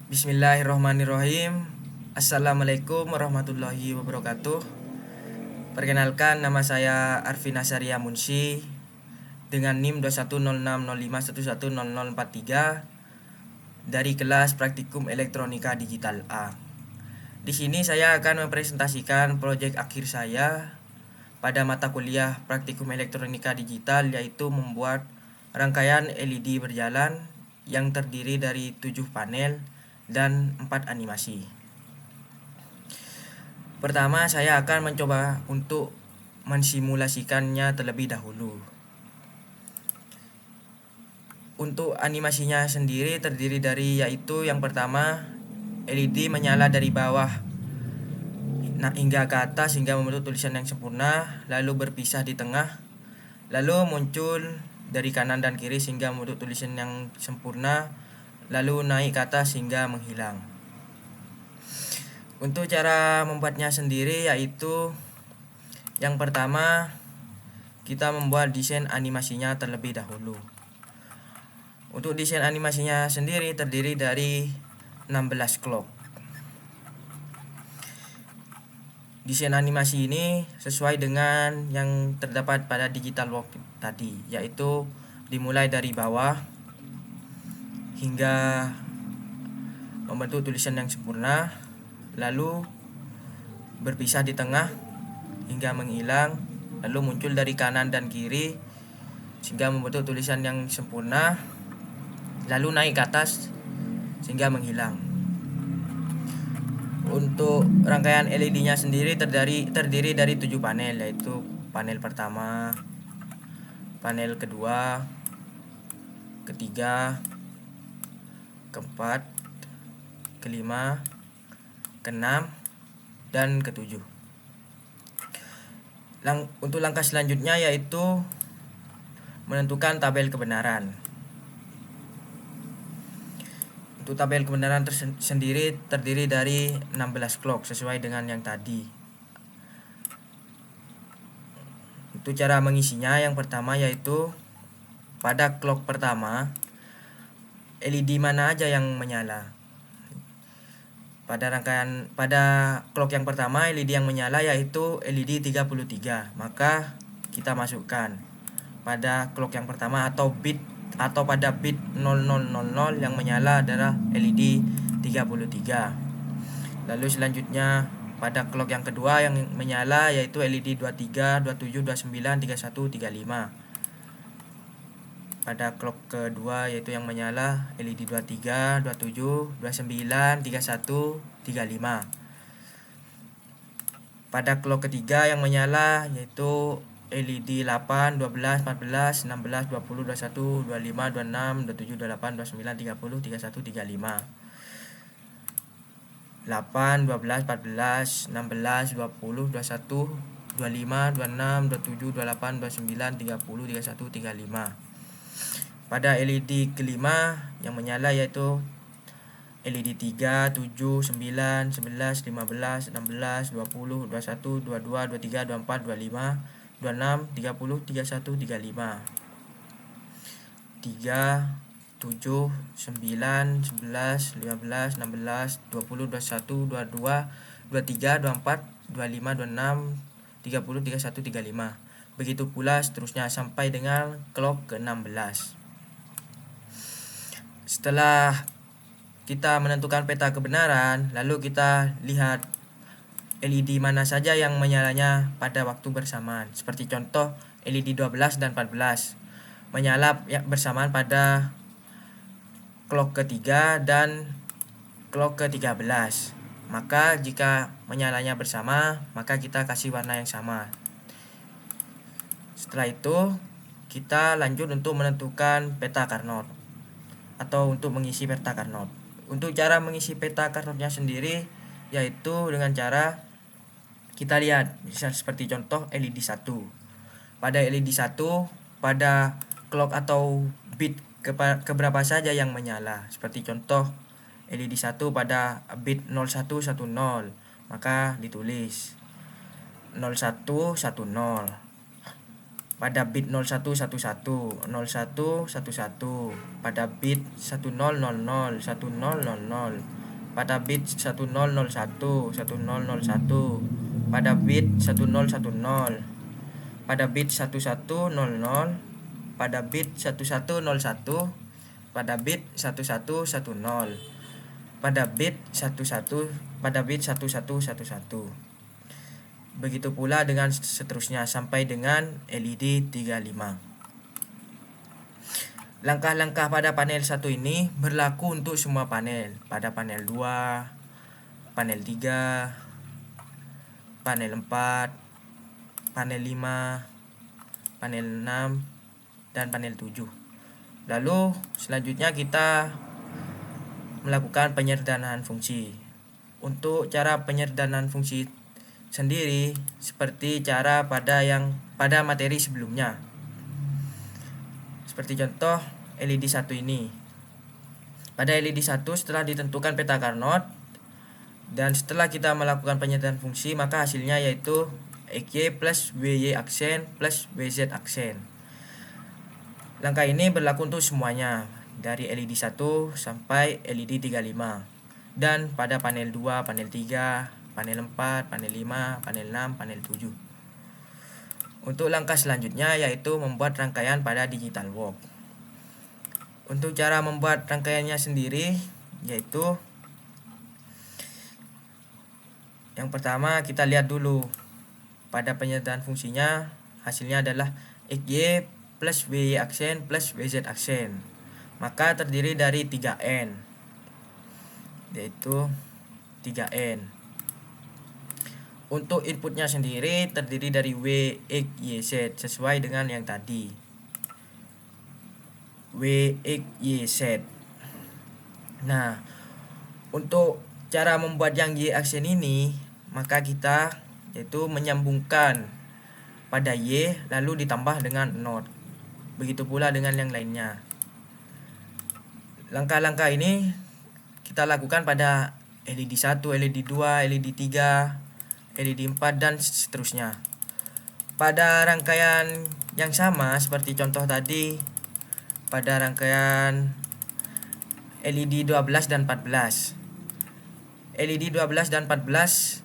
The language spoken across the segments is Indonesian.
Bismillahirrahmanirrahim. Assalamualaikum warahmatullahi wabarakatuh. Perkenalkan, nama saya Arvina Saria Munsi dengan NIM 210605110043 dari kelas Praktikum Elektronika Digital A. Di sini saya akan mempresentasikan proyek akhir saya pada mata kuliah Praktikum Elektronika Digital, yaitu membuat rangkaian LED berjalan yang terdiri dari 7 panel dan 4 animasi. Pertama, saya akan mencoba untuk mensimulasikannya terlebih dahulu. Untuk animasinya sendiri terdiri dari, yaitu yang pertama, LED menyala dari bawah hingga ke atas hingga membentuk tulisan yang sempurna, lalu berpisah di tengah, lalu muncul dari kanan dan kiri sehingga membentuk tulisan yang sempurna, lalu naik ke atas hingga menghilang. Untuk cara membuatnya sendiri, yaitu yang pertama, kita membuat desain animasinya terlebih dahulu. Untuk desain animasinya sendiri terdiri dari 16 clock. Desain animasi ini sesuai dengan yang terdapat pada digital work tadi, yaitu dimulai dari bawah hingga membentuk tulisan yang sempurna, lalu berpisah di tengah hingga menghilang, lalu muncul dari kanan dan kiri sehingga membentuk tulisan yang sempurna, lalu naik ke atas sehingga menghilang. Untuk rangkaian LED-nya sendiri terdiri dari 7 panel, yaitu panel pertama, panel kedua, ketiga, keempat, kelima, keenam, dan ketujuh. Untuk langkah selanjutnya yaitu menentukan tabel kebenaran. Untuk tabel kebenaran sendiri terdiri dari 16 clock sesuai dengan yang tadi. Untuk cara mengisinya, yang pertama yaitu pada clock pertama LED mana aja yang menyala. Pada clock yang pertama LED yang menyala yaitu LED 33. Maka kita masukkan pada clock yang pertama atau pada bit 0000 yang menyala adalah LED 33. Lalu selanjutnya pada clock yang kedua yang menyala yaitu LED 23, 27, 29, 31, 35. Pada clock kedua yaitu yang menyala LED 23, 27, 29, 31, 35. Pada clock ketiga yang menyala yaitu LED 8, 12, 14, 16, 20, 21, 25, 26, 27, 28, 29, 30, 31, 35. 8, 12, 14, 16, 20, 21, 25, 26, 27, 28, 29, 30, 31, 35. Pada LED kelima yang menyala yaitu LED 3, 7, 9, 11, 15, 16, 20, 21, 22, 23, 24, 25, 26, 30, 31, 35. 3, 7, 9, 11, 15, 16, 20, 21, 22, 23, 24, 25, 26, 30, 31, 35. Begitu pula seterusnya sampai dengan clock ke-16. Setelah kita menentukan peta kebenaran, lalu kita lihat LED mana saja yang menyalanya pada waktu bersamaan. Seperti contoh LED 12 dan 14 menyala bersamaan pada clock ketiga dan clock ke-13. Maka jika menyalanya bersama, maka kita kasih warna yang sama. Setelah itu kita lanjut untuk menentukan peta Carnot atau untuk mengisi peta Carnot. Untuk cara mengisi peta Carnotnya sendiri yaitu dengan cara kita lihat misal seperti contoh LED 1. Pada LED 1 pada clock atau bit keberapa saja yang menyala. Seperti contoh LED 1 pada bit 0110, maka ditulis 0110. Pada bit 0111, 0111, pada bit 1000, 1000. pada bit 1001, 1001, pada bit 1010, pada bit 1100, pada bit 1101, pada bit 1110, pada bit 11, pada bit 1111. Begitu pula dengan seterusnya sampai dengan LED 35. Langkah-langkah pada panel 1 ini berlaku untuk semua panel. Pada panel 2, panel 3, panel 4, panel 5, panel 6, dan panel 7. Lalu selanjutnya kita melakukan penyederhanaan fungsi. Untuk cara penyederhanaan fungsi sendiri seperti cara pada materi sebelumnya. Seperti contoh LED 1 ini. Pada LED 1 setelah ditentukan peta Carnot dan setelah kita melakukan penyederhanaan fungsi, maka hasilnya yaitu EK plus WY aksen plus WZ aksen. Langkah ini berlaku untuk semuanya dari LED 1 sampai LED 35 dan pada panel 2, panel 3, panel 4, panel 5, panel 6, panel 7. Untuk langkah selanjutnya yaitu membuat rangkaian pada Digital Work. Untuk cara membuat rangkaiannya sendiri yaitu yang pertama kita lihat dulu pada penyederhanaan fungsinya, hasilnya adalah XY plus WY aksen plus WZ aksen. Maka terdiri dari 3N, yaitu 3N. Untuk inputnya sendiri terdiri dari W, X, Y, Z sesuai dengan yang tadi. W, X, Y, Z. Nah, untuk cara membuat yang Y aksen ini, maka kita yaitu menyambungkan pada Y lalu ditambah dengan not. Begitu pula dengan yang lainnya. Langkah-langkah ini kita lakukan pada LED 1, LED 2, LED 3, LED 4 dan seterusnya. Pada rangkaian yang sama seperti contoh tadi, pada rangkaian LED 12 dan 14. LED 12 dan 14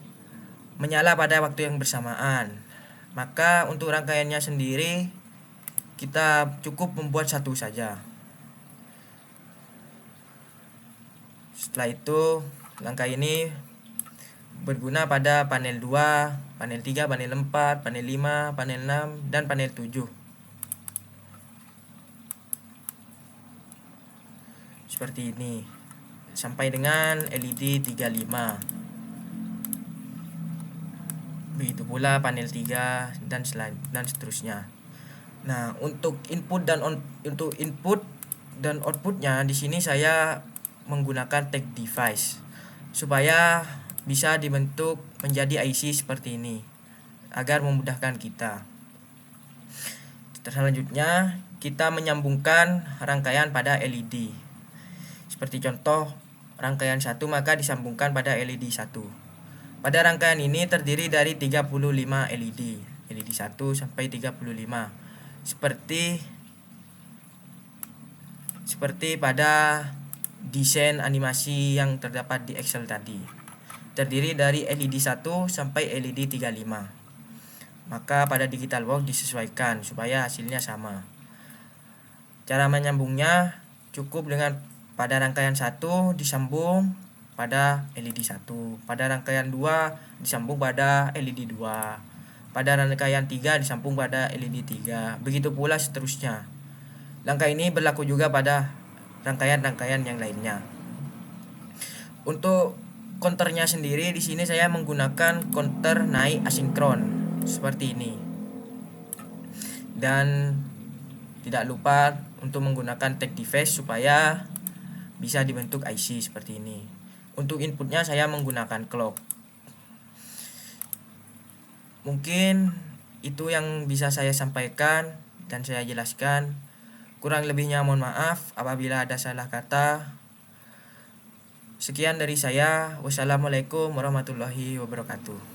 menyala pada waktu yang bersamaan. Maka untuk rangkaiannya sendiri kita cukup membuat satu saja. Setelah itu langkah ini berguna pada panel 2, panel 3, panel 4, panel 5, panel 6, dan panel 7. Seperti ini. Sampai dengan LED 35. Begitu pula panel 3 dan seterusnya. Nah, untuk input dan outputnya di sini saya menggunakan tag device supaya bisa dibentuk menjadi IC seperti ini agar memudahkan kita. Selanjutnya kita menyambungkan rangkaian pada LED. Seperti contoh rangkaian 1 maka disambungkan pada LED 1. Pada rangkaian ini terdiri dari 35 LED. LED 1 sampai 35. Seperti pada desain animasi yang terdapat di Excel tadi. Terdiri dari LED 1 sampai LED 35. Maka pada Digital Work disesuaikan supaya hasilnya sama. Cara menyambungnya cukup dengan pada rangkaian 1 disambung pada LED 1, pada rangkaian 2 disambung pada LED 2, pada rangkaian 3 disambung pada LED 3. Begitu pula seterusnya. Langkah ini berlaku juga pada rangkaian-rangkaian yang lainnya. Untuk counternya sendiri di sini saya menggunakan counter naik asinkron seperti ini. Dan tidak lupa untuk menggunakan tag device supaya bisa dibentuk IC seperti ini. Untuk inputnya saya menggunakan clock. Mungkin itu yang bisa saya sampaikan dan saya jelaskan. Kurang lebihnya mohon maaf apabila ada salah kata. Sekian dari saya. Wassalamualaikum warahmatullahi wabarakatuh.